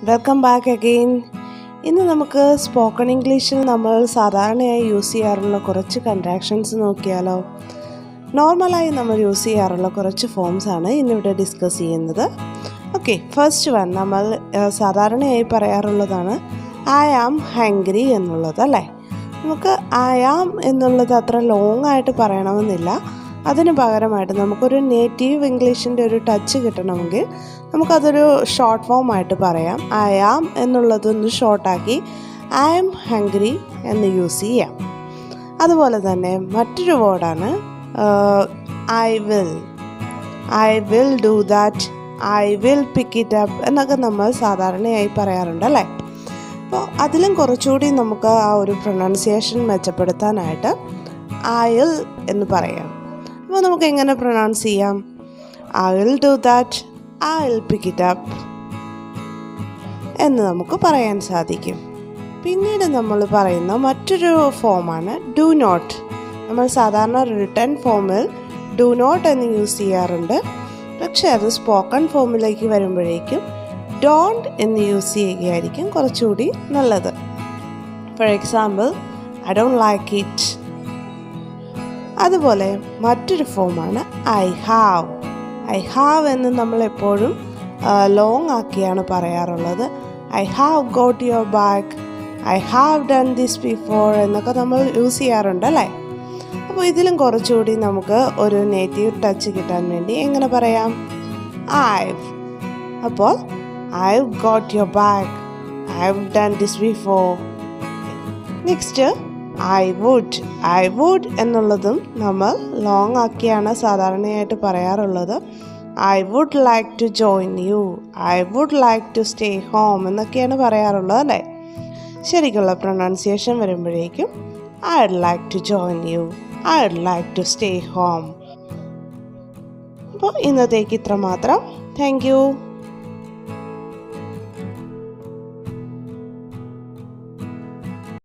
Welcome back again. ഇന്ന് നമുക്ക് spoken ഇംഗ്ലീഷിൽ നമ്മൾ സാധാരണയായി യൂസ് ചെയ്യാറുള്ള കുറച്ച് കൺട്രാക്ഷൻസ് നോക്കിയാലോ. നോർമലായി നമ്മൾ യൂസ് ചെയ്യാറുള്ള കുറച്ച് ഫോംസാണ് ഇന്നിവിടെ ഡിസ്കസ് ചെയ്യുന്നത്. ഓക്കെ, ഫസ്റ്റ് വൺ നമ്മൾ സാധാരണയായി പറയാറുള്ളതാണ് ഐ ആം ഹംഗ്രി എന്നുള്ളത്, അല്ലേ? നമുക്ക് ഐ ആം എന്നുള്ളത് അത്ര ലോങ് ആയിട്ട് പറയണമെന്നില്ല. അതിന് പകരമായിട്ട് നമുക്കൊരു നേറ്റീവ് ഇംഗ്ലീഷിൻ്റെ ഒരു ടച്ച് കിട്ടണമെങ്കിൽ നമുക്കതൊരു ഷോർട്ട് ഫോം ആയിട്ട് പറയാം. ഐ ആം എന്നുള്ളതൊന്ന് ഷോർട്ടാക്കി ഐ ആം ഹംഗ്രി എന്ന് യൂസ് ചെയ്യാം. അതുപോലെ തന്നെ മറ്റൊരു വേർഡാണ് I will do that, I will pick it up എന്നൊക്കെ നമ്മൾ സാധാരണയായി പറയാറുണ്ട്, അല്ലേ? അപ്പോൾ അതിലും കുറച്ചുകൂടി നമുക്ക് ആ ഒരു പ്രൊനൗൺസിയേഷൻ മെച്ചപ്പെടുത്താനായിട്ട് ഐൽ എന്ന് പറയാം. അപ്പോൾ നമുക്ക് എങ്ങനെ പ്രൊനൗൺസ് ചെയ്യാം? I will do that, I will pick it up എന്ന് നമുക്ക് പറയാൻ സാധിക്കും. പിന്നീട് നമ്മൾ പറയുന്ന മറ്റൊരു ഫോമാണ് ഡു നോട്ട്. നമ്മൾ സാധാരണ റിട്ടൺ ഫോമിൽ ഡു നോട്ട് എന്ന് യൂസ് ചെയ്യാറുണ്ട്. പക്ഷേ അത് സ്പോക്കൺ ഫോമിലേക്ക് വരുമ്പോഴേക്കും ഡോണ്ട് എന്ന് യൂസ് ചെയ്യുകയായിരിക്കും കുറച്ചുകൂടി നല്ലത്. For example, I don't like it. അതുപോലെ മറ്റൊരു ഫോമാണ് ഐ ഹാവ് എന്ന് നമ്മൾ എപ്പോഴും ലോങ് ആക്കിയാണ് പറയാറുള്ളത്. I have got your back, I have done this before എന്നൊക്കെ നമ്മൾ യൂസ് ചെയ്യാറുണ്ട്, അല്ലേ? അപ്പോൾ ഇതിലും കുറച്ചുകൂടി നമുക്ക് ഒരു നേറ്റീവ് ടച്ച് കിട്ടാൻ വേണ്ടി എങ്ങനെ പറയാം? ഐവ്. അപ്പോൾ I've got your back, I've done this before. Next I would എന്നുള്ളതും നമ്മൾ ലോങ് ആക്കിയാണ് സാധാരണയായിട്ട് പറയാറുള്ളത്. I would like to join you, I would like to stay home എന്നൊക്കെയാണ് പറയാറുള്ളത്, അല്ലേ? ശരിക്കുള്ള പ്രൊനൗൺസിയേഷൻ വരുമ്പോഴേക്കും I would like to join you, I would like to stay home. അപ്പോൾ ഇന്നത്തേക്ക് ഇത്ര മാത്രം. Thank U.